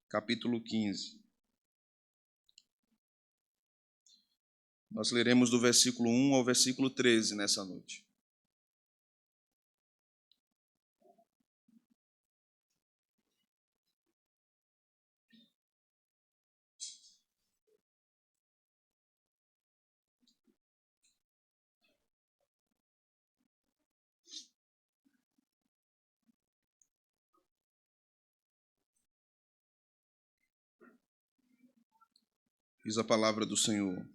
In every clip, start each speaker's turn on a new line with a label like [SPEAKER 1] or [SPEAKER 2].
[SPEAKER 1] capítulo 15. Nós leremos do versículo 1 ao versículo 13 nessa noite. Diz a palavra do Senhor.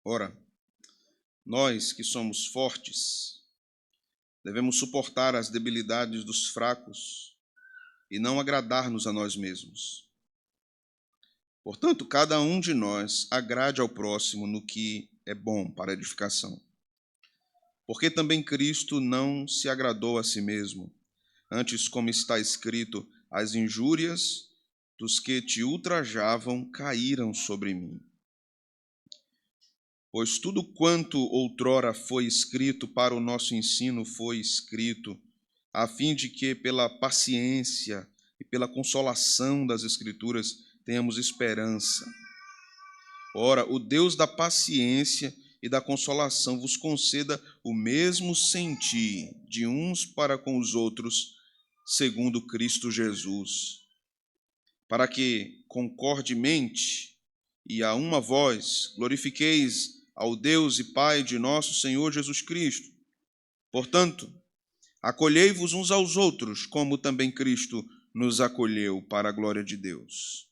[SPEAKER 1] Ora, nós que somos fortes, devemos suportar as debilidades dos fracos e não agradar-nos a nós mesmos. Portanto, cada um de nós agrade ao próximo no que é bom para a edificação. Porque também Cristo não se agradou a si mesmo, antes, como está escrito, as injúrias dos que te ultrajavam caíram sobre mim. Pois tudo quanto outrora foi escrito para o nosso ensino foi escrito, a fim de que, pela paciência e pela consolação das Escrituras, tenhamos esperança. Ora, o Deus da paciência e da consolação vos conceda o mesmo sentir de uns para com os outros, segundo Cristo Jesus, para que, concordemente e a uma voz, glorifiqueis ao Deus e Pai de nosso Senhor Jesus Cristo. Portanto, acolhei-vos uns aos outros, como também Cristo nos acolheu para a glória de Deus.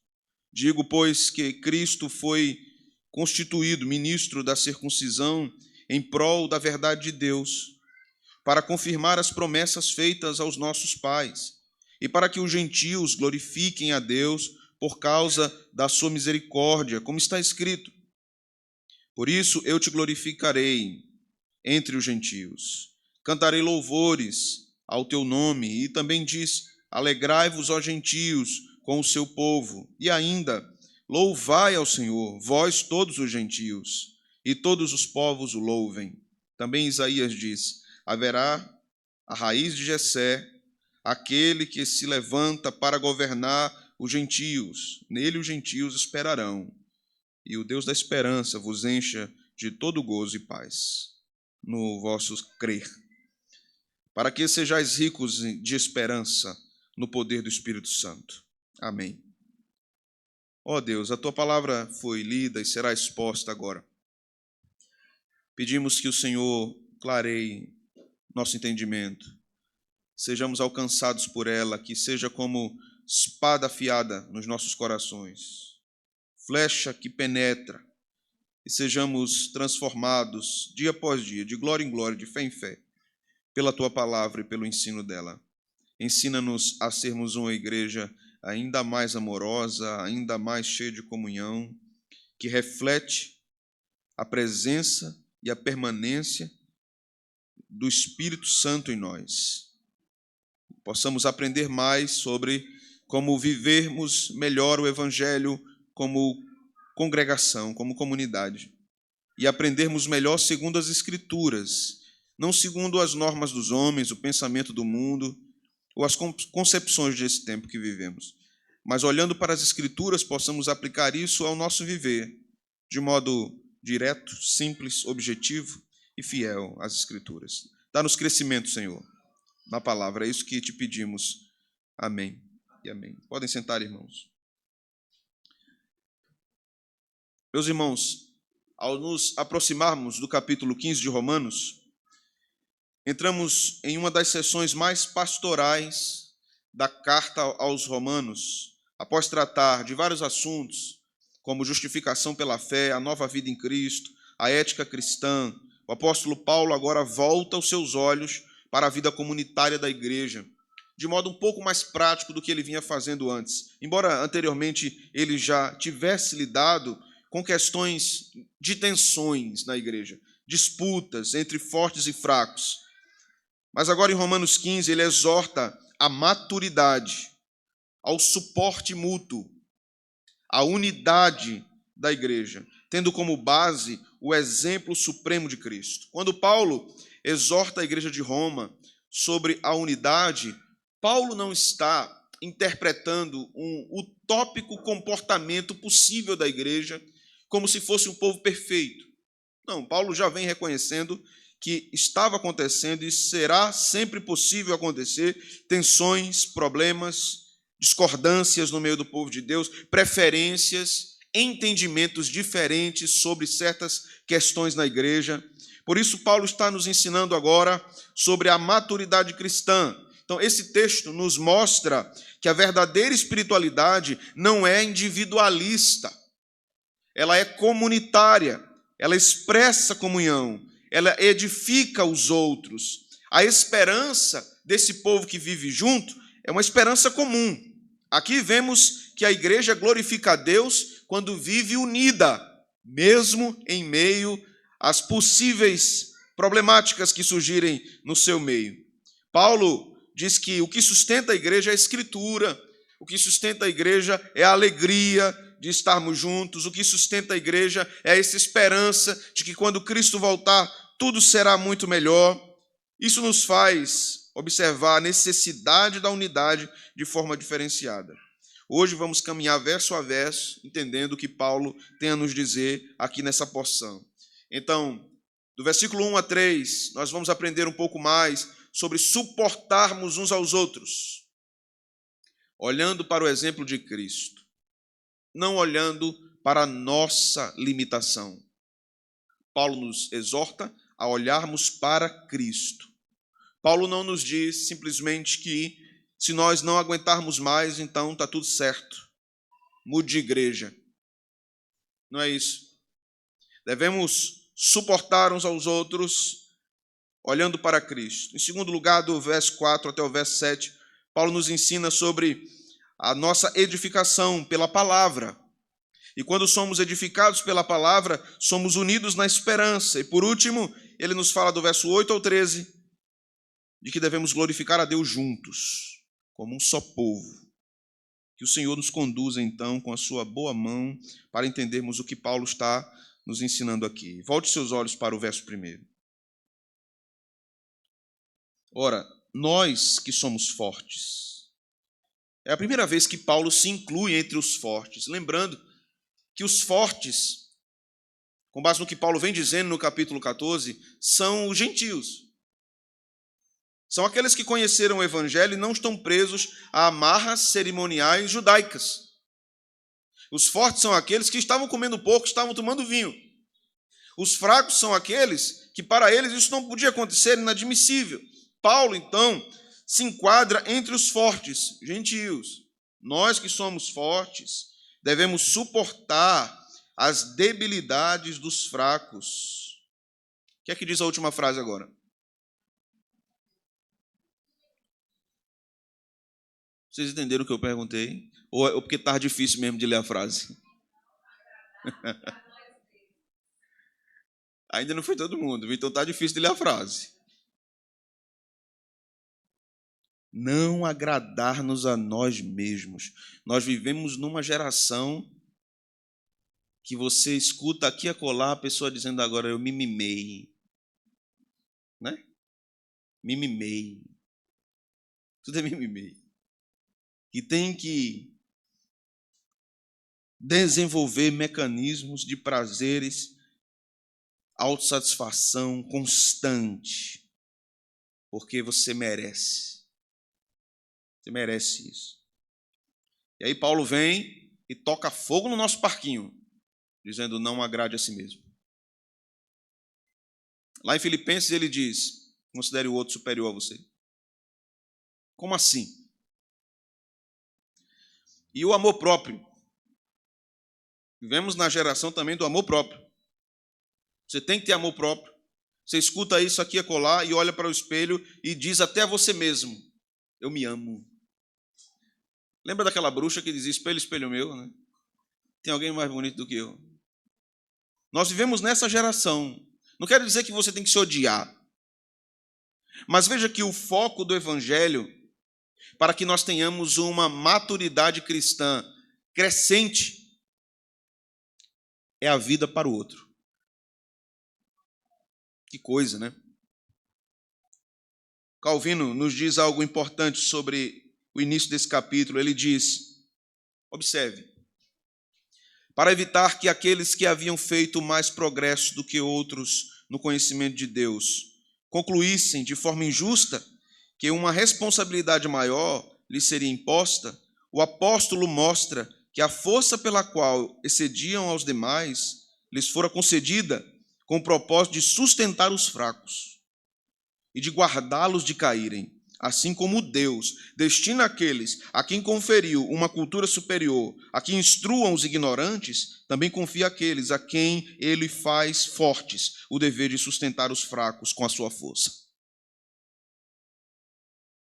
[SPEAKER 1] Digo, pois, que Cristo foi constituído ministro da circuncisão em prol da verdade de Deus, para confirmar as promessas feitas aos nossos pais, e para que os gentios glorifiquem a Deus por causa da sua misericórdia, como está escrito. Por isso eu te glorificarei entre os gentios. Cantarei louvores ao teu nome. E também diz, alegrai-vos, ó gentios, com o seu povo. E ainda, louvai ao Senhor, vós todos os gentios, e todos os povos o louvem. Também Isaías diz, haverá a raiz de Jessé, aquele que se levanta para governar os gentios. Nele os gentios esperarão. E o Deus da esperança vos encha de todo gozo e paz no vosso crer, para que sejais ricos de esperança no poder do Espírito Santo. Amém. Ó Deus, a tua palavra foi lida e será exposta agora. Pedimos que o Senhor clareie nosso entendimento, sejamos alcançados por ela, que seja como espada afiada nos nossos corações, flecha que penetra, e sejamos transformados dia após dia, de glória em glória, de fé em fé, pela tua palavra e pelo ensino dela. Ensina-nos a sermos uma igreja ainda mais amorosa, ainda mais cheia de comunhão, que reflete a presença e a permanência do Espírito Santo em nós. Possamos aprender mais sobre como vivermos melhor o Evangelho como congregação, como comunidade, e aprendermos melhor segundo as Escrituras, não segundo as normas dos homens, o pensamento do mundo, ou as concepções desse tempo que vivemos, mas olhando para as Escrituras, possamos aplicar isso ao nosso viver, de modo direto, simples, objetivo e fiel às Escrituras. Dá-nos crescimento, Senhor, na palavra, é isso que te pedimos. Amém e amém. Podem sentar, irmãos. Meus irmãos, ao nos aproximarmos do capítulo 15 de Romanos, entramos em uma das sessões mais pastorais da carta aos Romanos, após tratar de vários assuntos, como justificação pela fé, a nova vida em Cristo, a ética cristã. O apóstolo Paulo agora volta os seus olhos para a vida comunitária da igreja, de modo um pouco mais prático do que ele vinha fazendo antes. Embora anteriormente ele já tivesse lidado com questões de tensões na igreja, disputas entre fortes e fracos. Mas agora em Romanos 15 ele exorta a maturidade, ao suporte mútuo, à unidade da igreja, tendo como base o exemplo supremo de Cristo. Quando Paulo exorta a igreja de Roma, sobre a unidade, Paulo não está interpretando um utópico comportamento possível da igreja como se fosse um povo perfeito. Não, Paulo já vem reconhecendo que estava acontecendo e será sempre possível acontecer tensões, problemas, discordâncias no meio do povo de Deus, preferências, entendimentos diferentes sobre certas questões na igreja. Por isso, Paulo está nos ensinando agora sobre a maturidade cristã. Então, esse texto nos mostra que a verdadeira espiritualidade não é individualista, ela é comunitária, ela expressa comunhão, ela edifica os outros. A esperança desse povo que vive junto é uma esperança comum. Aqui vemos que a igreja glorifica a Deus quando vive unida, mesmo em meio às possíveis problemáticas que surgirem no seu meio. Paulo diz que o que sustenta a igreja é a Escritura, o que sustenta a igreja é a alegria de estarmos juntos, o que sustenta a igreja é essa esperança de que quando Cristo voltar, tudo será muito melhor. Isso nos faz observar a necessidade da unidade de forma diferenciada. Hoje vamos caminhar verso a verso, entendendo o que Paulo tem a nos dizer aqui nessa porção. Então, do versículo 1 a 3, nós vamos aprender um pouco mais sobre suportarmos uns aos outros, olhando para o exemplo de Cristo, não olhando para a nossa limitação. Paulo nos exorta a olharmos para Cristo. Paulo não nos diz simplesmente que se nós não aguentarmos mais, então está tudo certo. Mude de igreja. Não é isso. Devemos suportar uns aos outros, olhando para Cristo. Em segundo lugar, do verso 4 até o verso 7, Paulo nos ensina sobre a nossa edificação pela palavra. E quando somos edificados pela palavra, somos unidos na esperança. E por último, ele nos fala do verso 8 ao 13, de que devemos glorificar a Deus juntos, como um só povo. Que o Senhor nos conduza, então, com a sua boa mão, para entendermos o que Paulo está nos ensinando aqui. Volte seus olhos para o verso 1. Ora, nós que somos fortes. É a primeira vez que Paulo se inclui entre os fortes, lembrando que os fortes, com base no que Paulo vem dizendo no capítulo 14, são os gentios. São aqueles que conheceram o evangelho e não estão presos a amarras cerimoniais judaicas. Os fortes são aqueles que estavam comendo pouco, estavam tomando vinho. Os fracos são aqueles que, para eles, isso não podia acontecer, inadmissível. Paulo, então, se enquadra entre os fortes, gentios. Nós que somos fortes, devemos suportar as debilidades dos fracos. O que é que diz a última frase agora? Vocês entenderam o que eu perguntei? Ou porque estava difícil mesmo de ler a frase? Ainda não foi todo mundo, então está difícil de ler a frase. Não agradar-nos a nós mesmos. Nós vivemos numa geração que você escuta aqui e acolá a pessoa dizendo agora, eu me mimei. Né? Me mimei. Tudo é mimimei. E tem que desenvolver mecanismos de prazeres, autossatisfação constante, porque você merece. Você merece isso. E aí Paulo vem e toca fogo no nosso parquinho, dizendo não agrade a si mesmo. Lá em Filipenses ele diz, considere o outro superior a você. Como assim? E o amor próprio. Vivemos na geração também do amor próprio. Você tem que ter amor próprio. Você escuta isso aqui e acolá e olha para o espelho e diz até a você mesmo, eu me amo. Lembra daquela bruxa que dizia, espelho, espelho meu, né? Tem alguém mais bonito do que eu. Nós vivemos nessa geração. Não quero dizer que você tem que se odiar. Mas veja que o foco do evangelho, para que nós tenhamos uma maturidade cristã crescente, é a vida para o outro. Que coisa, né? Calvino nos diz algo importante sobre o início desse capítulo. Ele diz, observe, para evitar que aqueles que haviam feito mais progresso do que outros no conhecimento de Deus concluíssem de forma injusta que uma responsabilidade maior lhes seria imposta, o apóstolo mostra que a força pela qual excediam aos demais lhes fora concedida com o propósito de sustentar os fracos e de guardá-los de caírem, assim como Deus destina àqueles a quem conferiu uma cultura superior, a quem instruam os ignorantes, também confia àqueles a quem ele faz fortes o dever de sustentar os fracos com a sua força.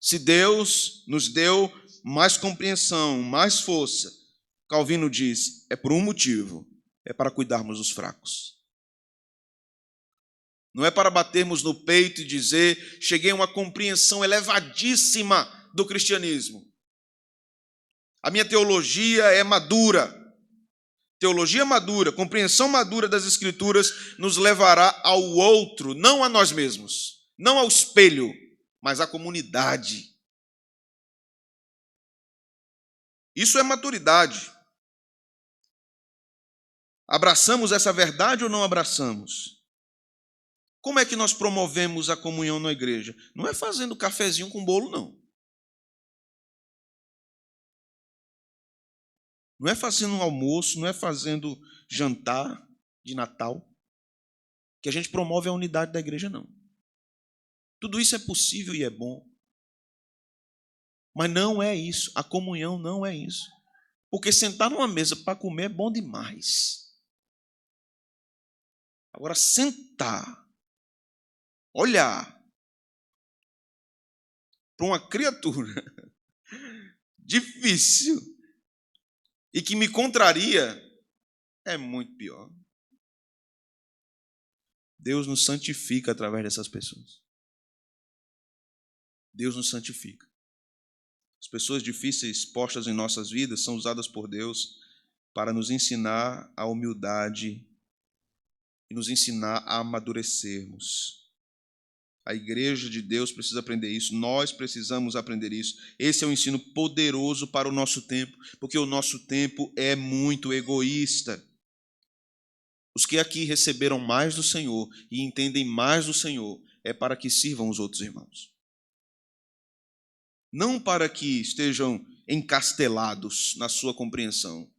[SPEAKER 1] Se Deus nos deu mais compreensão, mais força, Calvino diz, é por um motivo, é para cuidarmos dos fracos. Não é para batermos no peito e dizer, cheguei a uma compreensão elevadíssima do cristianismo. A minha teologia é madura. Teologia madura, compreensão madura das Escrituras nos levará ao outro, não a nós mesmos, não ao espelho, mas à comunidade. Isso é maturidade. Abraçamos essa verdade ou não abraçamos? Como é que nós promovemos a comunhão na igreja? Não é fazendo cafezinho com bolo, não. Não é fazendo um almoço, não é fazendo jantar de Natal que a gente promove a unidade da igreja, não. Tudo isso é possível e é bom. Mas não é isso. A comunhão não é isso. Porque sentar numa mesa para comer é bom demais. Agora, sentar, olhar para uma criatura difícil e que me contraria é muito pior. Deus nos santifica através dessas pessoas. Deus nos santifica. As pessoas difíceis postas em nossas vidas são usadas por Deus para nos ensinar a humildade e nos ensinar a amadurecermos. A igreja de Deus precisa aprender isso, nós precisamos aprender isso. Esse é um ensino poderoso para o nosso tempo, porque o nosso tempo é muito egoísta. Os que aqui receberam mais do Senhor e entendem mais do Senhor é para que sirvam os outros irmãos. Não para que estejam encastelados na sua compreensão.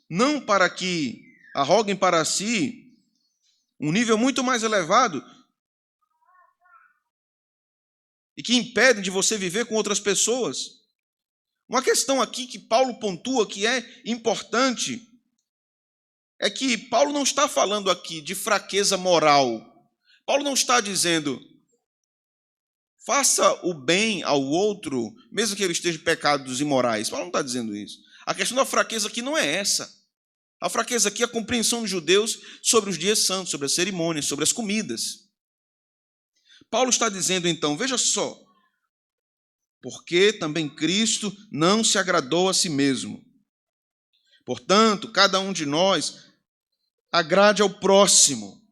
[SPEAKER 1] Não para que arroguem para si um nível muito mais elevado e que impedem de você viver com outras pessoas. Uma questão aqui que Paulo pontua que é importante é que Paulo não está falando aqui de fraqueza moral. Paulo não está dizendo, faça o bem ao outro, mesmo que ele esteja em pecados imorais. Paulo não está dizendo isso. A questão da fraqueza aqui não é essa. A fraqueza aqui é a compreensão dos judeus sobre os dias santos, sobre as cerimônias, sobre as comidas. Paulo está dizendo então, veja só, porque também Cristo não se agradou a si mesmo. Portanto, cada um de nós agrade ao próximo.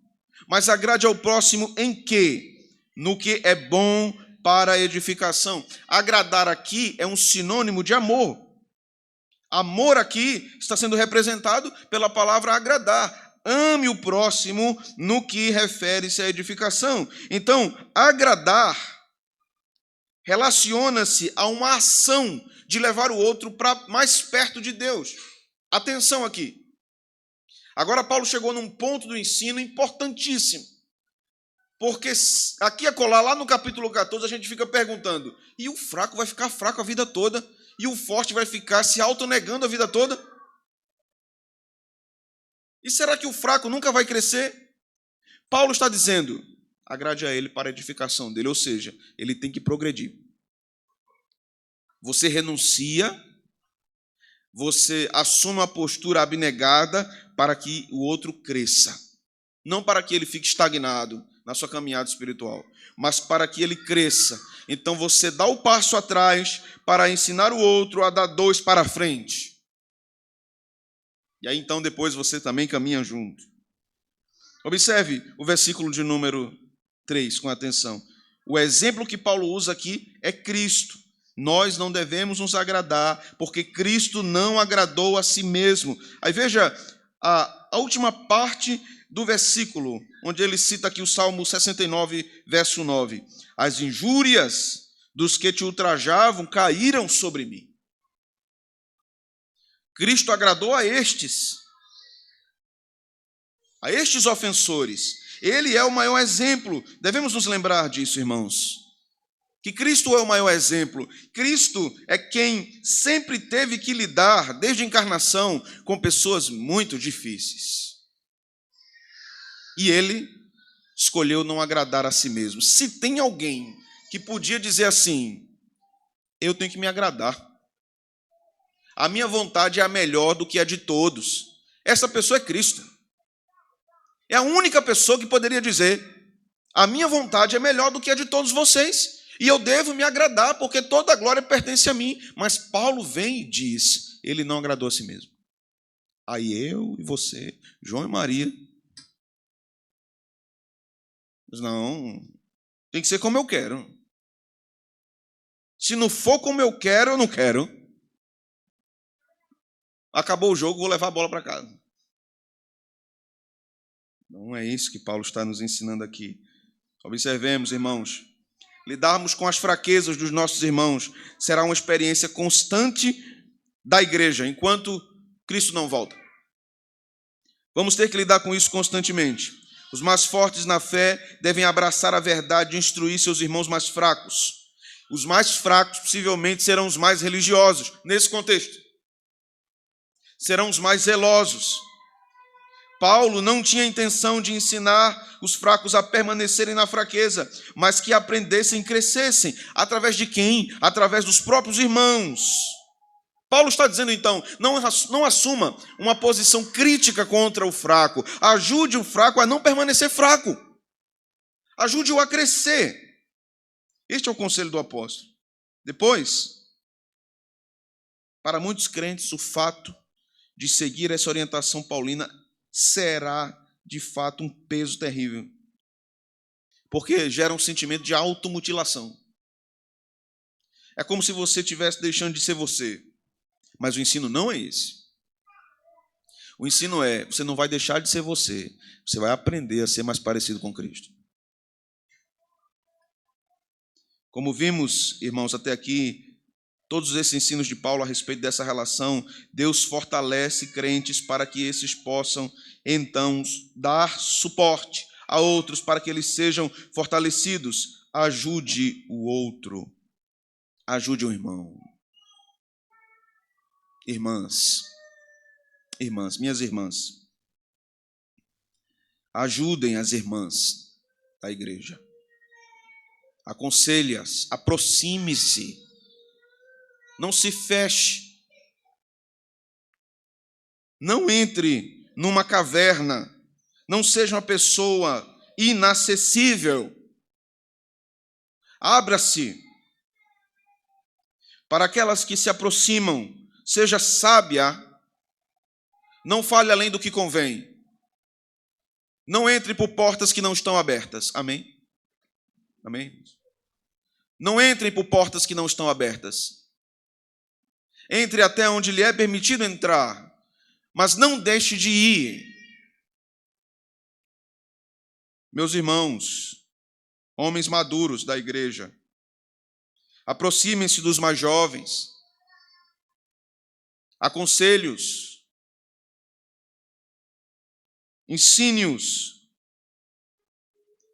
[SPEAKER 1] Mas agrade ao próximo em quê? No que é bom para a edificação. Agradar aqui é um sinônimo de amor. Amor aqui está sendo representado pela palavra agradar. Ame o próximo no que refere-se à edificação. Então, agradar relaciona-se a uma ação de levar o outro para mais perto de Deus. Atenção aqui. Agora Paulo chegou num ponto do ensino importantíssimo. Porque aqui e acolá, lá no capítulo 14, a gente fica perguntando, e o fraco vai ficar fraco a vida toda? E o forte vai ficar se autonegando a vida toda? E será que o fraco nunca vai crescer? Paulo está dizendo, agrade a ele para a edificação dele, ou seja, ele tem que progredir. Você renuncia, você assume uma postura abnegada para que o outro cresça. Não para que ele fique estagnado na sua caminhada espiritual, mas para que ele cresça. Então você dá o passo atrás para ensinar o outro a dar 2 para frente. E aí então depois você também caminha junto. Observe o versículo de número 3 com atenção. O exemplo que Paulo usa aqui é Cristo. Nós não devemos nos agradar, porque Cristo não agradou a si mesmo. Aí veja a última parte do versículo, onde ele cita aqui o Salmo 69, verso 9. As injúrias dos que te ultrajavam caíram sobre mim. Cristo agradou a estes ofensores. Ele é o maior exemplo. Devemos nos lembrar disso, irmãos. Que Cristo é o maior exemplo. Cristo é quem sempre teve que lidar, desde a encarnação, com pessoas muito difíceis. E ele escolheu não agradar a si mesmo. Se tem alguém que podia dizer assim, eu tenho que me agradar. A minha vontade é a melhor do que a de todos. Essa pessoa é Cristo. É a única pessoa que poderia dizer, a minha vontade é melhor do que a de todos vocês. E eu devo me agradar, porque toda a glória pertence a mim. Mas Paulo vem e diz, ele não agradou a si mesmo. Aí eu e você, João e Maria, mas não, tem que ser como eu quero. Se não for como eu quero, eu não quero. Acabou o jogo, vou levar a bola para casa. Não é isso que Paulo está nos ensinando aqui. Observemos, irmãos. Lidarmos com as fraquezas dos nossos irmãos será uma experiência constante da igreja, enquanto Cristo não volta. Vamos ter que lidar com isso constantemente. Os mais fortes na fé devem abraçar a verdade e instruir seus irmãos mais fracos. Os mais fracos possivelmente serão os mais religiosos, nesse contexto. Serão os mais zelosos. Paulo não tinha intenção de ensinar os fracos a permanecerem na fraqueza, mas que aprendessem e crescessem. Através de quem? Através dos próprios irmãos. Paulo está dizendo então, não assuma uma posição crítica contra o fraco. Ajude o fraco a não permanecer fraco. Ajude-o a crescer. Este é o conselho do apóstolo. Depois, para muitos crentes, o fato de seguir essa orientação paulina será, de fato, um peso terrível. Porque gera um sentimento de automutilação. É como se você estivesse deixando de ser você. Mas o ensino não é esse. O ensino é, você não vai deixar de ser você. Você vai aprender a ser mais parecido com Cristo. Como vimos, irmãos, até aqui, todos esses ensinos de Paulo a respeito dessa relação, Deus fortalece crentes para que esses possam, então, dar suporte a outros, para que eles sejam fortalecidos. Ajude o outro. Ajude o irmão. Irmãs, minhas irmãs, ajudem as irmãs da igreja. Aconselhe-as, aproxime-se. Não se feche. Não entre numa caverna. Não seja uma pessoa inacessível. Abra-se. Para aquelas que se aproximam, seja sábia. Não fale além do que convém. Não entre por portas que não estão abertas. Amém? Amém? Não entrem por portas que não estão abertas. Entre até onde lhe é permitido entrar, mas não deixe de ir. Meus irmãos, homens maduros da igreja, aproximem-se dos mais jovens. Aconselhe-os. Ensine-os.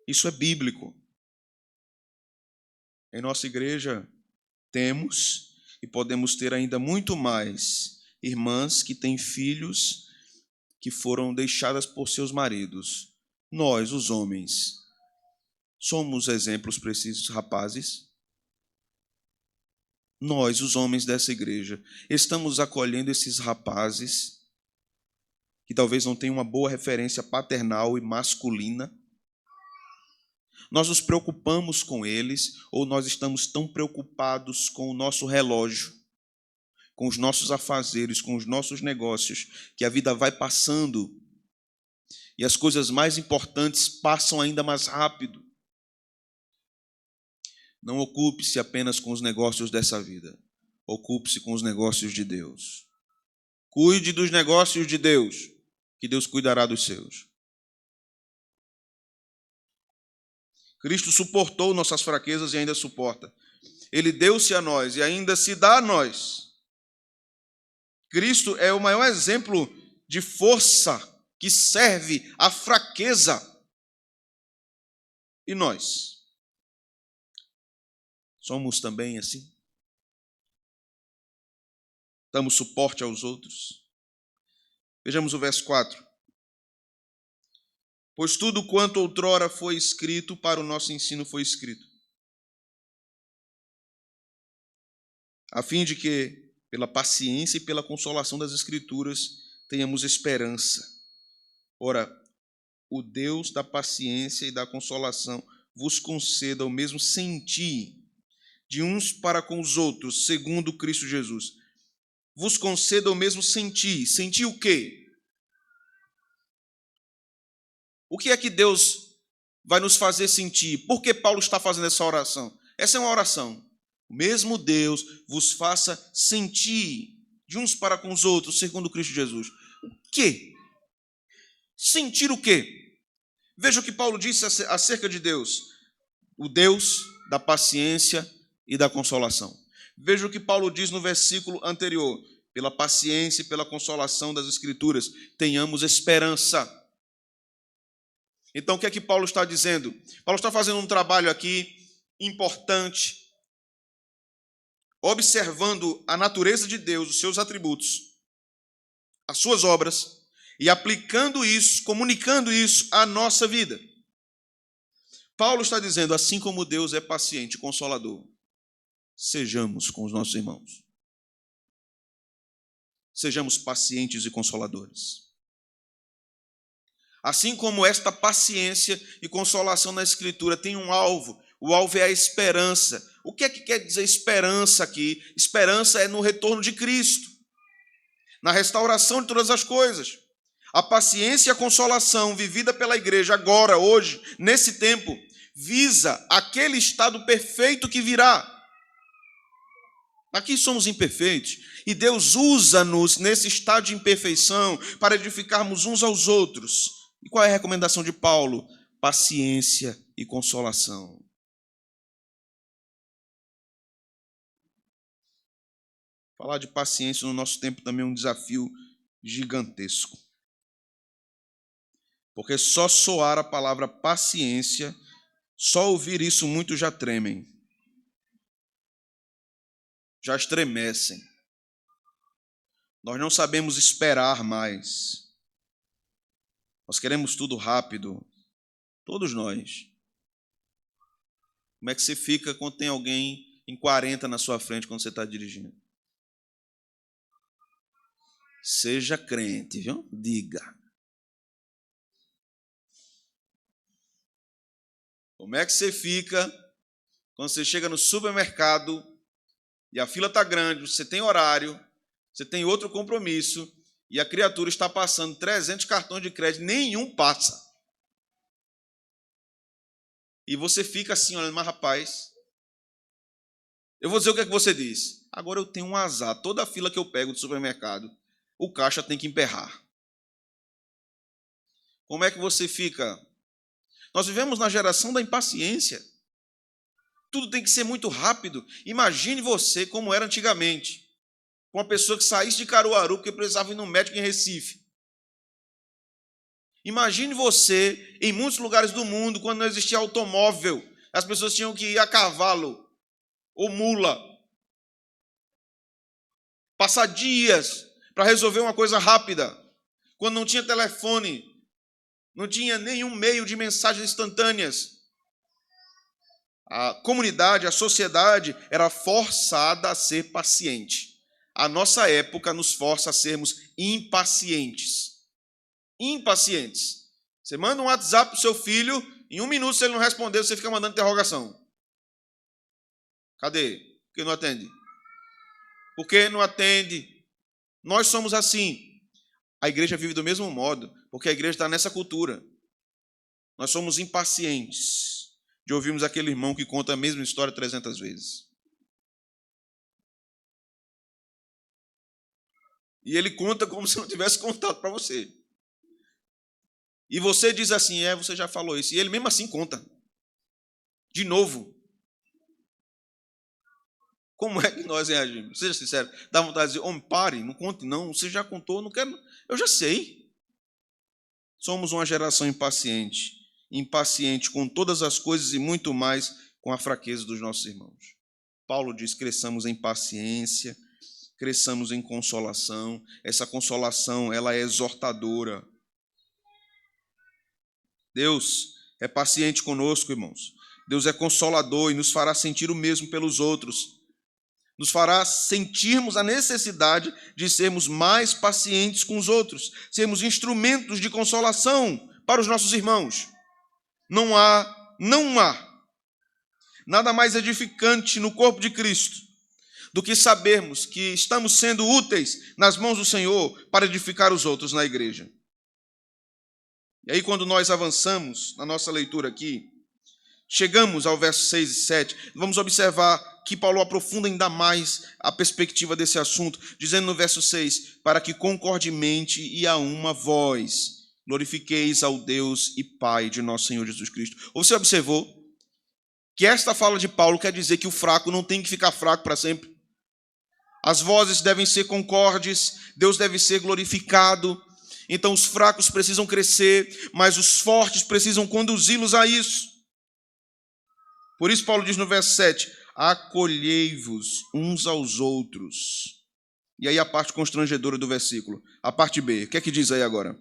[SPEAKER 1] Isso é bíblico. Em nossa igreja temos e podemos ter ainda muito mais irmãs que têm filhos que foram deixadas por seus maridos. Nós, os homens, somos exemplos para esses rapazes. Nós, os homens dessa igreja, estamos acolhendo esses rapazes que talvez não tenham uma boa referência paternal e masculina. Nós nos preocupamos com eles ou nós estamos tão preocupados com o nosso relógio, com os nossos afazeres, com os nossos negócios, que a vida vai passando e as coisas mais importantes passam ainda mais rápido. Não ocupe-se apenas com os negócios dessa vida. Ocupe-se com os negócios de Deus. Cuide dos negócios de Deus, que Deus cuidará dos seus. Cristo suportou nossas fraquezas e ainda suporta. Ele deu-se a nós e ainda se dá a nós. Cristo é o maior exemplo de força que serve à fraqueza. E nós? Somos também assim? Damos suporte aos outros? Vejamos o verso 4. Pois tudo quanto outrora foi escrito para o nosso ensino foi escrito, a fim de que, pela paciência e pela consolação das Escrituras, tenhamos esperança. Ora, o Deus da paciência e da consolação vos conceda o mesmo sentir de uns para com os outros, segundo Cristo Jesus. Vos conceda o mesmo sentir. Sentir o quê? O que é que Deus vai nos fazer sentir? Por que Paulo está fazendo essa oração? Essa é uma oração. O mesmo Deus vos faça sentir de uns para com os outros, segundo Cristo Jesus. O quê? Sentir o quê? Veja o que Paulo disse acerca de Deus. O Deus da paciência e da consolação. Veja o que Paulo diz no versículo anterior. Pela paciência e pela consolação das Escrituras, tenhamos esperança. Então, o que é que Paulo está dizendo? Paulo está fazendo um trabalho aqui importante, observando a natureza de Deus, os seus atributos, as suas obras, e aplicando isso, comunicando isso à nossa vida. Paulo está dizendo, assim como Deus é paciente e consolador, sejamos com os nossos irmãos. Sejamos pacientes e consoladores. Assim como esta paciência e consolação na Escritura tem um alvo, o alvo é a esperança. O que é que quer dizer esperança aqui? Esperança é no retorno de Cristo, na restauração de todas as coisas. A paciência e a consolação vivida pela igreja agora, hoje, nesse tempo, visa aquele estado perfeito que virá. Aqui somos imperfeitos e Deus usa-nos nesse estado de imperfeição para edificarmos uns aos outros. E qual é a recomendação de Paulo? Paciência e consolação. Falar de paciência no nosso tempo também é um desafio gigantesco. Porque só soar a palavra paciência, só ouvir isso muitos já tremem. Já estremecem. Nós não sabemos esperar mais. Nós queremos tudo rápido. Todos nós. Como é que você fica quando tem alguém em 40 na sua frente quando você está dirigindo? Seja crente, viu? Diga. Como é que você fica quando você chega no supermercado e a fila está grande, você tem horário, você tem outro compromisso e a criatura está passando 300 cartões de crédito, nenhum passa. E você fica assim, olhando, mas rapaz, eu vou dizer o que é que você diz. Agora eu tenho um azar, toda a fila que eu pego do supermercado, o caixa tem que emperrar. Como é que você fica? Nós vivemos na geração da impaciência. Tudo tem que ser muito rápido. Imagine você como era antigamente. Uma pessoa que saísse de Caruaru porque precisava ir no médico em Recife. Imagine você em muitos lugares do mundo, quando não existia automóvel, as pessoas tinham que ir a cavalo ou mula. Passar dias para resolver uma coisa rápida. Quando não tinha telefone, não tinha nenhum meio de mensagens instantâneas. A comunidade, a sociedade era forçada a ser paciente. A nossa época nos força a sermos impacientes. Impacientes. Você manda um WhatsApp para o seu filho, em 1 minuto, se ele não responder, você fica mandando interrogação. Cadê? Por que não atende? Por que não atende? Nós somos assim. A igreja vive do mesmo modo, porque a igreja está nessa cultura. Nós somos impacientes. de ouvirmos aquele irmão que conta a mesma história 300 vezes. E ele conta como se não tivesse contado para você. E você diz assim, você já falou isso. E ele mesmo assim conta. De novo. Como é que nós reagimos? Seja sincero. Dá vontade de dizer, homem, pare, não conte não. Você já contou, não quero. Eu já sei. Somos uma geração impaciente. Impaciente com todas as coisas e muito mais com a fraqueza dos nossos irmãos. Paulo diz, cresçamos em paciência, cresçamos em consolação. Essa consolação, ela é exortadora. Deus é paciente conosco, irmãos. Deus é consolador e nos fará sentir o mesmo pelos outros. Nos fará sentirmos a necessidade de sermos mais pacientes com os outros, sermos instrumentos de consolação para os nossos irmãos. Não há nada mais edificante no corpo de Cristo do que sabermos que estamos sendo úteis nas mãos do Senhor para edificar os outros na igreja. E aí, quando nós avançamos na nossa leitura aqui, chegamos ao verso 6 e 7, vamos observar que Paulo aprofunda ainda mais a perspectiva desse assunto, dizendo no verso 6, para que concordemente e a uma voz glorifiqueis ao Deus e Pai de nosso Senhor Jesus Cristo. Você observou que esta fala de Paulo quer dizer que o fraco não tem que ficar fraco para sempre. As vozes devem ser concordes, Deus deve ser glorificado. Então os fracos precisam crescer, mas os fortes precisam conduzi-los a isso. Por isso Paulo diz no verso 7, acolhei-vos uns aos outros. E aí a parte constrangedora do versículo, a parte B, o que é que diz aí agora?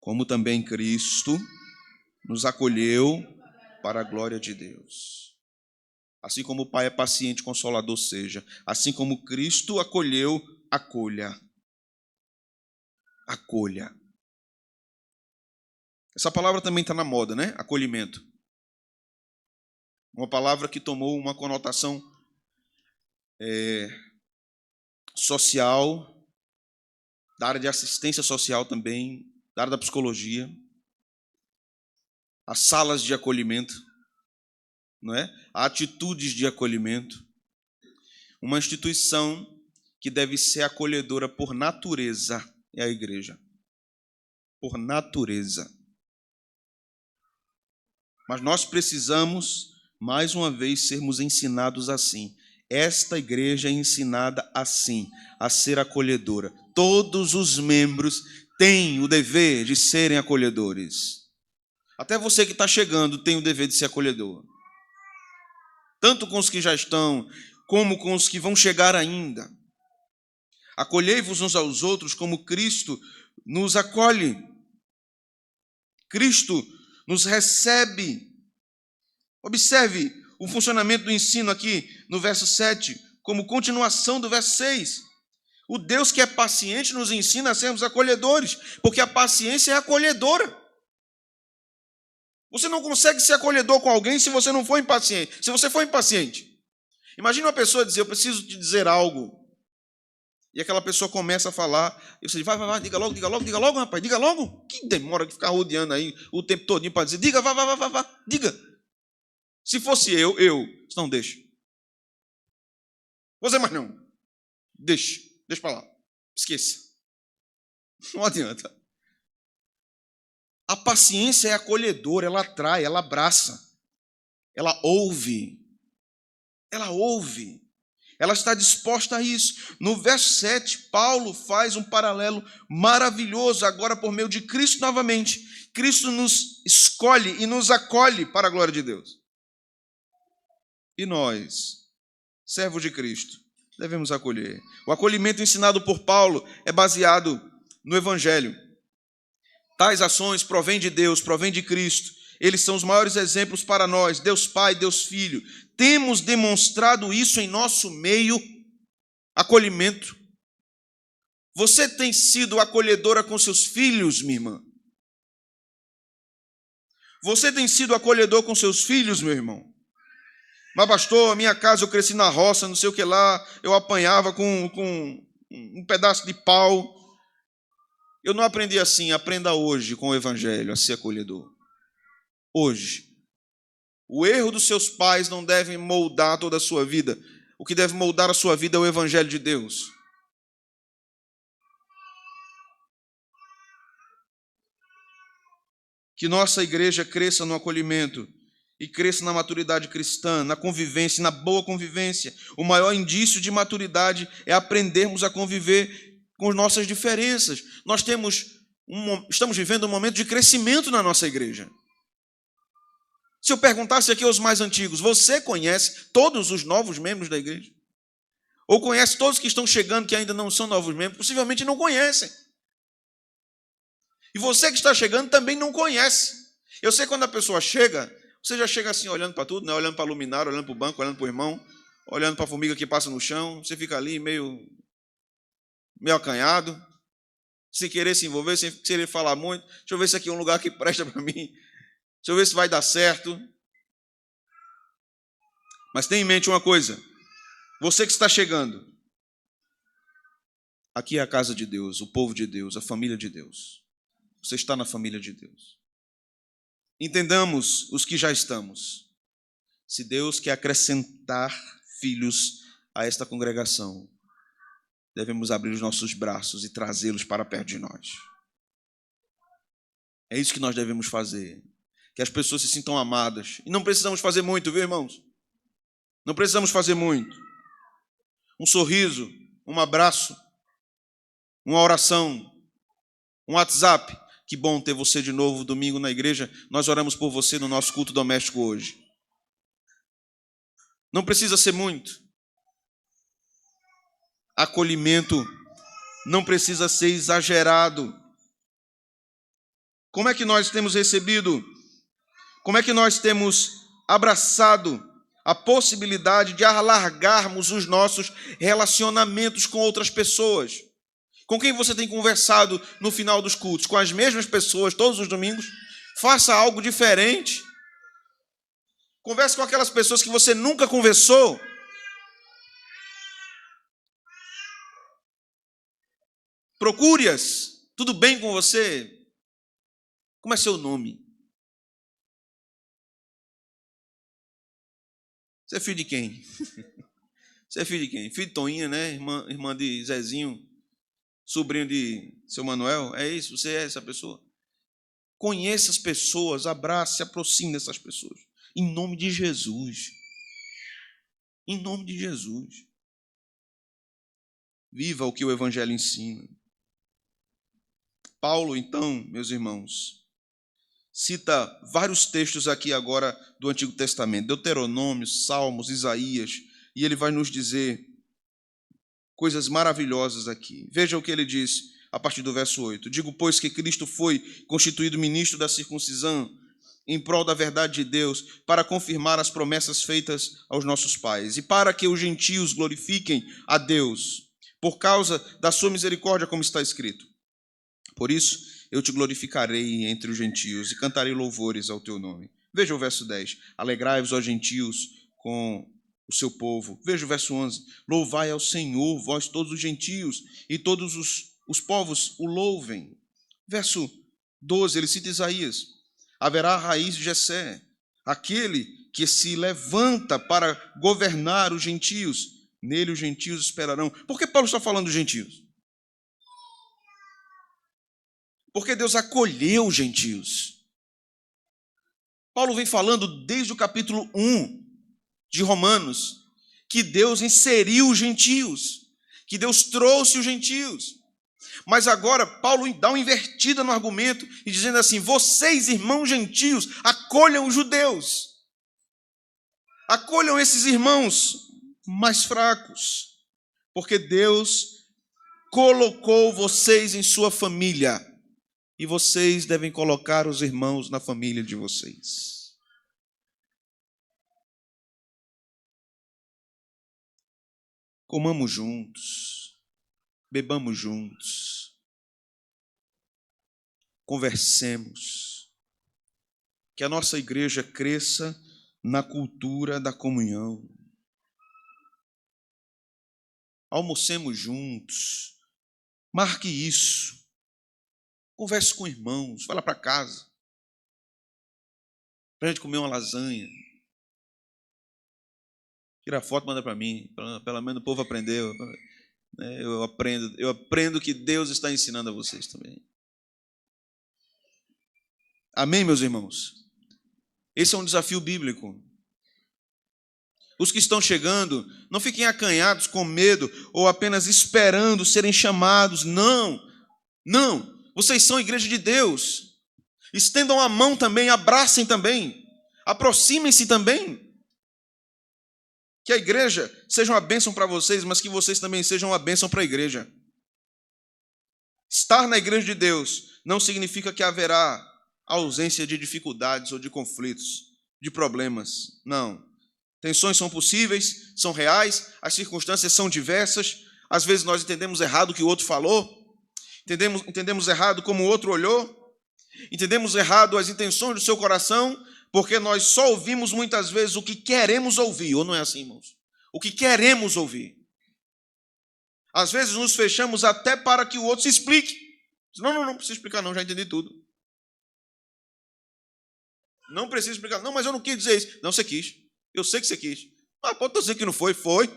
[SPEAKER 1] Como também Cristo nos acolheu para a glória de Deus. Assim como o Pai é paciente e consolador seja, assim como Cristo acolheu, acolha. Acolha. Essa palavra também está na moda, né? Acolhimento. Uma palavra que tomou uma conotação social, da área de assistência social também, da área da psicologia, as salas de acolhimento, não é? Atitudes de acolhimento. Uma instituição que deve ser acolhedora por natureza é a igreja. Por natureza. Mas nós precisamos, mais uma vez, sermos ensinados assim. Esta igreja é ensinada assim, a ser acolhedora. Todos os membros têm o dever de serem acolhedores. Até você que está chegando tem o dever de ser acolhedor. Tanto com os que já estão, como com os que vão chegar ainda. Acolhei-vos uns aos outros como Cristo nos acolhe. Cristo nos recebe. Observe o funcionamento do ensino aqui no verso 7, como continuação do verso 6. O Deus que é paciente nos ensina a sermos acolhedores, porque a paciência é acolhedora. Você não consegue ser acolhedor com alguém se você não for impaciente. Se você for impaciente. Imagina uma pessoa dizer, eu preciso te dizer algo. E aquela pessoa começa a falar, e você diz, vai, diga logo, rapaz, diga logo. Que demora de ficar rodeando aí o tempo todinho para dizer, diga, vai, diga. Se fosse eu, não deixa. Você mais não. Deixa para lá. Esqueça. Não adianta. A paciência é acolhedora, ela atrai, ela abraça. Ela ouve. Ela está disposta a isso. No verso 7, Paulo faz um paralelo maravilhoso, agora por meio de Cristo novamente. Cristo nos escolhe e nos acolhe para a glória de Deus. E nós, servos de Cristo, devemos acolher. O acolhimento ensinado por Paulo é baseado no Evangelho. Tais ações provêm de Deus, provêm de Cristo. Eles são os maiores exemplos para nós, Deus Pai, Deus Filho. Temos demonstrado isso em nosso meio, acolhimento. Você tem sido acolhedora com seus filhos, minha irmã? Você tem sido acolhedor com seus filhos, meu irmão? Mas pastor, a minha casa eu cresci na roça, não sei o que lá, eu apanhava com um pedaço de pau. Eu não aprendi assim, aprenda hoje com o Evangelho a ser acolhedor. Hoje. O erro dos seus pais não deve moldar toda a sua vida. O que deve moldar a sua vida é o Evangelho de Deus. Que nossa igreja cresça no acolhimento e cresça na maturidade cristã, na convivência, na boa convivência. O maior indício de maturidade é aprendermos a conviver com nossas diferenças. Nós estamos vivendo um momento de crescimento na nossa igreja. Se eu perguntasse aqui aos mais antigos, você conhece todos os novos membros da igreja? Ou conhece todos que estão chegando que ainda não são novos membros? Possivelmente não conhecem. E você que está chegando também não conhece. Eu sei quando a pessoa chega, você já chega assim, olhando para tudo, né? Olhando para a luminária, olhando para o banco, olhando para o irmão, olhando para a formiga que passa no chão. Você fica ali meio acanhado, sem querer se envolver, sem querer falar muito. Deixa eu ver se aqui é um lugar que presta para mim. Deixa eu ver se vai dar certo. Mas tenha em mente uma coisa. Você que está chegando, aqui é a casa de Deus, o povo de Deus, a família de Deus. Você está na família de Deus. Entendamos os que já estamos. Se Deus quer acrescentar filhos a esta congregação, devemos abrir os nossos braços e trazê-los para perto de nós. É isso que nós devemos fazer. Que as pessoas se sintam amadas. E não precisamos fazer muito, viu, irmãos? Não precisamos fazer muito. Um sorriso, um abraço, uma oração, um WhatsApp. Que bom ter você de novo domingo na igreja. Nós oramos por você no nosso culto doméstico hoje. Não precisa ser muito. Acolhimento não precisa ser exagerado. Como é que nós temos recebido? Como é que nós temos abraçado a possibilidade de alargarmos os nossos relacionamentos com outras pessoas? Com quem você tem conversado no final dos cultos? Com as mesmas pessoas todos os domingos? Faça algo diferente. Converse com aquelas pessoas que você nunca conversou. Procure-as. Tudo bem com você? Como é seu nome? Você é filho de quem? Você é filho de quem? Filho de Toinha, né? Irmã de Zezinho, sobrinho de seu Manuel. É isso? Você é essa pessoa? Conheça as pessoas, abrace, se aproxime dessas pessoas. Em nome de Jesus. Em nome de Jesus. Viva o que o Evangelho ensina. Paulo, então, meus irmãos, cita vários textos aqui agora do Antigo Testamento. Deuteronômio, Salmos, Isaías. E ele vai nos dizer coisas maravilhosas aqui. Veja o que ele diz a partir do verso 8. Digo, pois, que Cristo foi constituído ministro da circuncisão em prol da verdade de Deus, para confirmar as promessas feitas aos nossos pais, e para que os gentios glorifiquem a Deus, por causa da sua misericórdia, como está escrito. Por isso, eu te glorificarei entre os gentios, e cantarei louvores ao teu nome. Veja o verso 10. Alegrai-vos, ó gentios, com o seu povo. Veja o verso 11. Louvai ao Senhor, vós todos os gentios, e todos os povos o louvem. Verso 12, ele cita Isaías. Haverá a raiz de Jessé, aquele que se levanta para governar os gentios. Nele os gentios esperarão. Por que Paulo está falando dos gentios? Porque Deus acolheu os gentios. Paulo vem falando desde o capítulo 1 de Romanos, que Deus inseriu os gentios, que Deus trouxe os gentios. Mas agora Paulo dá uma invertida no argumento e dizendo assim, vocês, irmãos gentios, acolham os judeus. Acolham esses irmãos mais fracos, porque Deus colocou vocês em sua família e vocês devem colocar os irmãos na família de vocês. Comamos juntos, bebamos juntos, conversemos, que a nossa igreja cresça na cultura da comunhão. Almocemos juntos, marque isso, converse com irmãos, vai lá para casa, para a gente comer uma lasanha, Tira a foto, manda para mim. Pelo menos o povo aprendeu. Eu aprendo que Deus está ensinando a vocês também. Amém, meus irmãos? Esse é um desafio bíblico. Os que estão chegando, não fiquem acanhados com medo ou apenas esperando serem chamados. Não, não. Vocês são a igreja de Deus. Estendam a mão também, abracem também. Aproximem-se também. Que a igreja seja uma bênção para vocês, mas que vocês também sejam uma bênção para a igreja. Estar na igreja de Deus não significa que haverá ausência de dificuldades ou de conflitos, de problemas. Não. Tensões são possíveis, são reais, as circunstâncias são diversas. Às vezes nós entendemos errado o que o outro falou, entendemos errado como o outro olhou, entendemos errado as intenções do seu coração, porque nós só ouvimos muitas vezes o que queremos ouvir, ou não é assim, irmãos? O que queremos ouvir. Às vezes nos fechamos até para que o outro se explique. Não precisa explicar não, já entendi tudo. Não precisa explicar, não, mas eu não quis dizer isso. Não, você quis. Eu sei que você quis. Ah, pode dizer que não foi. Foi.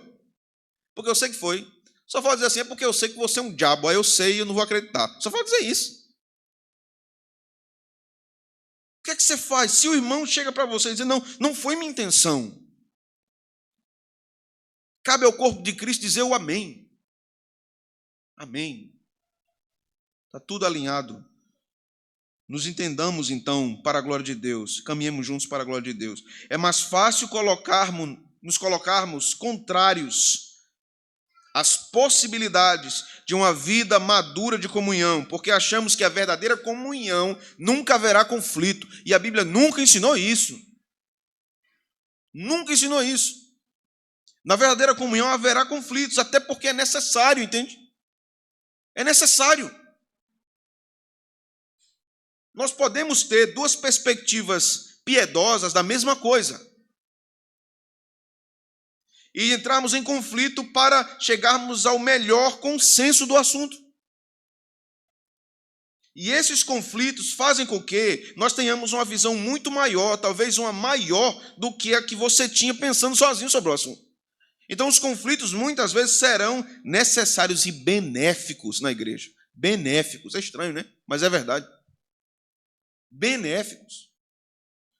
[SPEAKER 1] Porque eu sei que foi. Só pode dizer assim, é porque eu sei que você é um diabo. Aí eu sei e eu não vou acreditar. Só pode dizer isso. O que é que você faz? Se o irmão chega para você e diz, não foi minha intenção. Cabe ao corpo de Cristo dizer o amém. Amém. Está tudo alinhado. Nos entendamos, então, para a glória de Deus. Caminhemos juntos para a glória de Deus. É mais fácil nos colocarmos contrários às possibilidades de uma vida madura de comunhão, porque achamos que a verdadeira comunhão nunca haverá conflito. E a Bíblia nunca ensinou isso. Nunca ensinou isso. Na verdadeira comunhão haverá conflitos, até porque é necessário, entende? É necessário. Nós podemos ter duas perspectivas piedosas da mesma coisa e entrarmos em conflito para chegarmos ao melhor consenso do assunto. E esses conflitos fazem com que nós tenhamos uma visão muito maior, talvez uma maior do que a que você tinha pensando sozinho sobre o assunto. Então os conflitos muitas vezes serão necessários e benéficos na igreja. Benéficos, é estranho, né? Mas é verdade. Benéficos,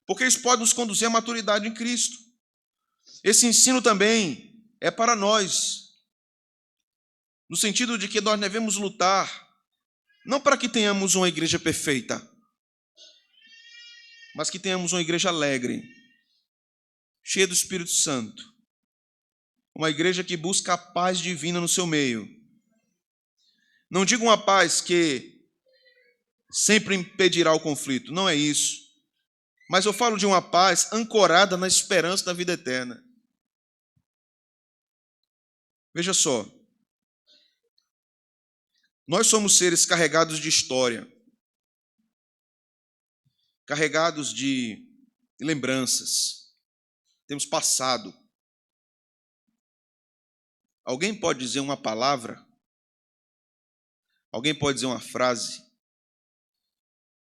[SPEAKER 1] porque isso pode nos conduzir à maturidade em Cristo. Esse ensino também é para nós, no sentido de que nós devemos lutar, não para que tenhamos uma igreja perfeita, mas que tenhamos uma igreja alegre, cheia do Espírito Santo, uma igreja que busca a paz divina no seu meio. Não digo uma paz que sempre impedirá o conflito, não é isso. Mas eu falo de uma paz ancorada na esperança da vida eterna. Veja só, nós somos seres carregados de história, carregados de lembranças, temos passado. Alguém pode dizer uma palavra, alguém pode dizer uma frase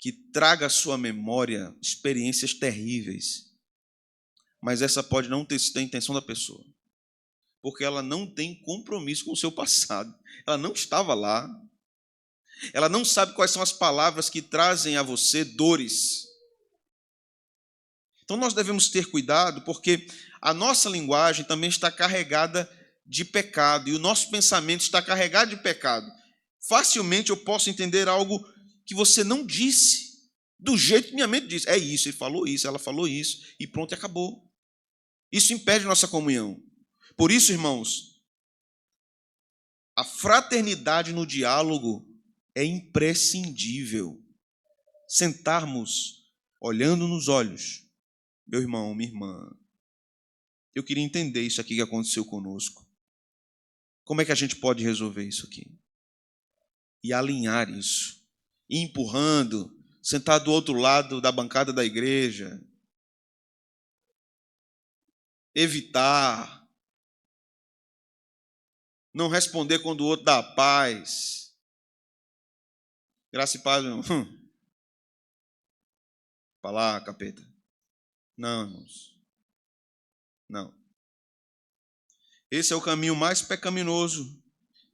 [SPEAKER 1] que traga à sua memória experiências terríveis, mas essa pode não ter sido a intenção da pessoa, porque ela não tem compromisso com o seu passado, ela não estava lá, ela não sabe quais são as palavras que trazem a você dores. Então nós devemos ter cuidado, porque a nossa linguagem também está carregada de pecado, e o nosso pensamento está carregado de pecado. Facilmente eu posso entender algo que você não disse, do jeito que minha mente disse. É isso, ele falou isso, ela falou isso, e pronto, acabou. Isso impede nossa comunhão. Por isso, irmãos, a fraternidade no diálogo é imprescindível. Sentarmos olhando nos olhos. Meu irmão, minha irmã, eu queria entender isso aqui que aconteceu conosco. Como é que a gente pode resolver isso aqui? E alinhar isso. Ir empurrando, sentar do outro lado da bancada da igreja. Evitar. Não responder quando o outro dá paz. Graça e paz, meu irmão. Falar, capeta. Não, irmãos. Não. Esse é o caminho mais pecaminoso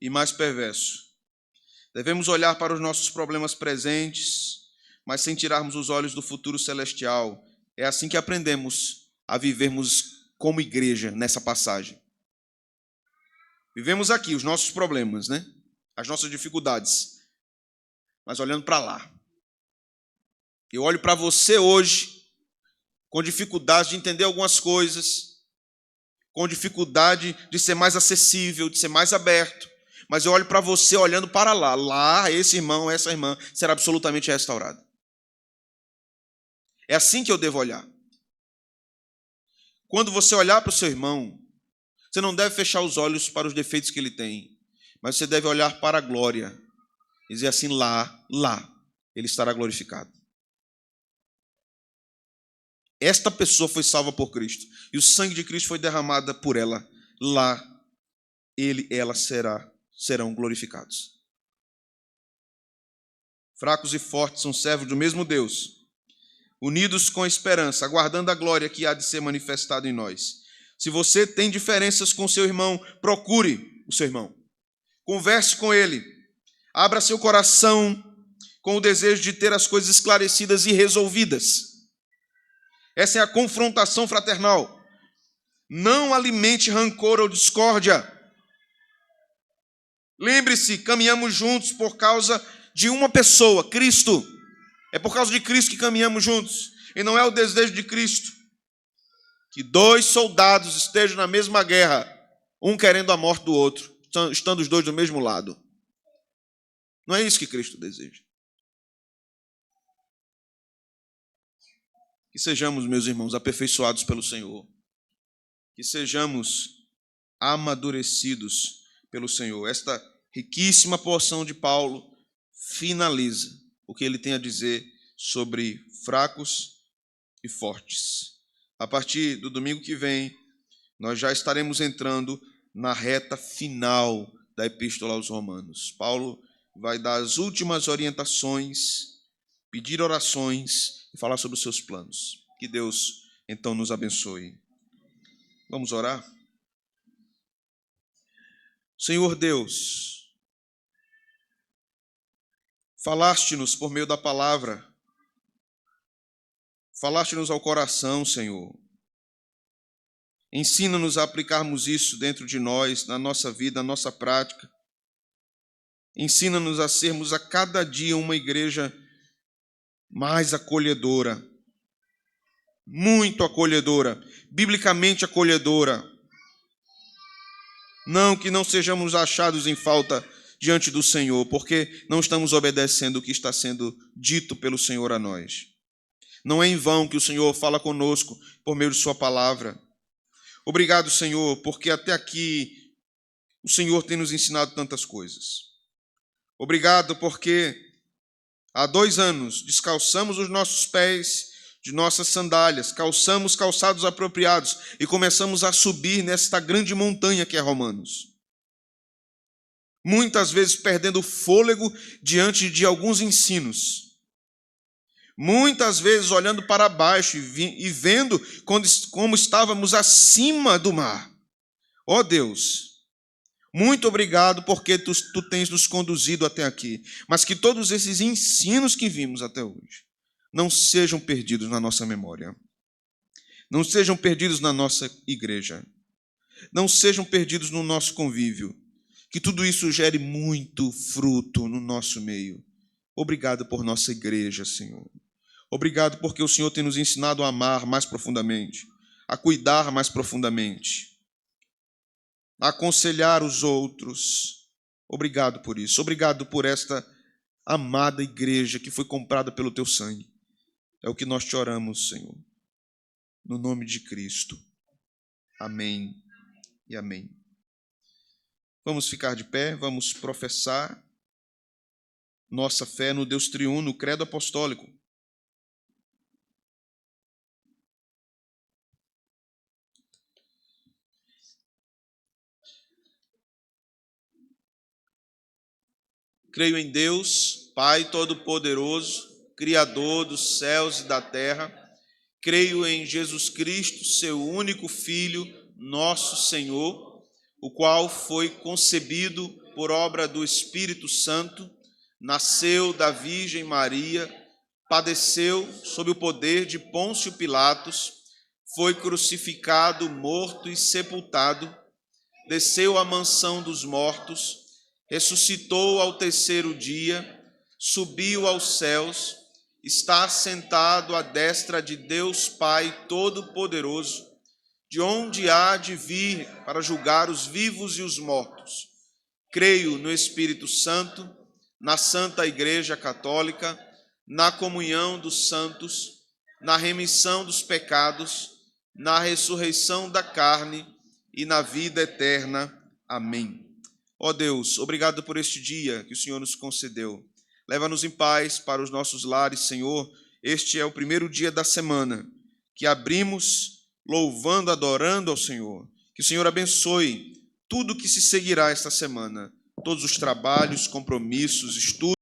[SPEAKER 1] e mais perverso. Devemos olhar para os nossos problemas presentes, mas sem tirarmos os olhos do futuro celestial. É assim que aprendemos a vivermos como igreja nessa passagem. Vivemos aqui os nossos problemas, né? As nossas dificuldades, mas olhando para lá. Eu olho para você hoje com dificuldade de entender algumas coisas, com dificuldade de ser mais acessível, de ser mais aberto, mas eu olho para você olhando para lá. Lá, esse irmão, essa irmã será absolutamente restaurado. É assim que eu devo olhar. Quando você olhar para o seu irmão, você não deve fechar os olhos para os defeitos que ele tem, mas você deve olhar para a glória e dizer assim, lá, ele estará glorificado. Esta pessoa foi salva por Cristo, e o sangue de Cristo foi derramado por ela. Lá, ele e ela serão glorificados. Fracos e fortes são servos do mesmo Deus, unidos com a esperança, aguardando a glória que há de ser manifestada em nós. Se você tem diferenças com seu irmão, procure o seu irmão. Converse com ele. Abra seu coração com o desejo de ter as coisas esclarecidas e resolvidas. Essa é a confrontação fraternal. Não alimente rancor ou discórdia. Lembre-se, caminhamos juntos por causa de uma pessoa, Cristo. É por causa de Cristo que caminhamos juntos. E não é o desejo de Cristo que dois soldados estejam na mesma guerra, um querendo a morte do outro, estando os dois do mesmo lado. Não é isso que Cristo deseja. Que sejamos, meus irmãos, aperfeiçoados pelo Senhor. Que sejamos amadurecidos pelo Senhor. Esta riquíssima porção de Paulo finaliza o que ele tem a dizer sobre fracos e fortes. A partir do domingo que vem, nós já estaremos entrando na reta final da Epístola aos Romanos. Paulo vai dar as últimas orientações, pedir orações e falar sobre os seus planos. Que Deus, então, nos abençoe. Vamos orar? Senhor Deus, falaste-nos por meio da palavra, falaste-nos ao coração, Senhor. Ensina-nos a aplicarmos isso dentro de nós, na nossa vida, na nossa prática. Ensina-nos a sermos a cada dia uma igreja mais acolhedora, muito acolhedora, biblicamente acolhedora. Não que não sejamos achados em falta diante do Senhor, porque não estamos obedecendo o que está sendo dito pelo Senhor a nós. Não é em vão que o Senhor fala conosco por meio de sua palavra. Obrigado, Senhor, porque até aqui o Senhor tem nos ensinado tantas coisas. Obrigado porque há 2 anos descalçamos os nossos pés de nossas sandálias, calçamos calçados apropriados e começamos a subir nesta grande montanha que é Romanos. Muitas vezes perdendo o fôlego diante de alguns ensinos. Muitas vezes olhando para baixo e vendo como estávamos acima do mar. Ó Deus, muito obrigado porque tu tens nos conduzido até aqui. Mas que todos esses ensinos que vimos até hoje não sejam perdidos na nossa memória. Não sejam perdidos na nossa igreja. Não sejam perdidos no nosso convívio. Que tudo isso gere muito fruto no nosso meio. Obrigado por nossa igreja, Senhor. Obrigado porque o Senhor tem nos ensinado a amar mais profundamente, a cuidar mais profundamente, a aconselhar os outros. Obrigado por isso. Obrigado por esta amada igreja que foi comprada pelo teu sangue. É o que nós te oramos, Senhor. No nome de Cristo. Amém e amém. Vamos ficar de pé, vamos professar nossa fé no Deus triuno, o credo apostólico. Creio em Deus, Pai Todo-Poderoso, Criador dos céus e da terra. Creio em Jesus Cristo, seu único Filho, nosso Senhor, o qual foi concebido por obra do Espírito Santo, nasceu da Virgem Maria, padeceu sob o poder de Pôncio Pilatos, foi crucificado, morto e sepultado, desceu à mansão dos mortos, ressuscitou ao terceiro dia, subiu aos céus, está sentado à destra de Deus Pai Todo-Poderoso, de onde há de vir para julgar os vivos e os mortos. Creio no Espírito Santo, na Santa Igreja Católica, na comunhão dos santos, na remissão dos pecados, na ressurreição da carne e na vida eterna. Amém. Ó Deus, obrigado por este dia que o Senhor nos concedeu. Leva-nos em paz para os nossos lares, Senhor. Este é o primeiro dia da semana que abrimos louvando, adorando ao Senhor. Que o Senhor abençoe tudo que se seguirá esta semana, todos os trabalhos, compromissos, estudos,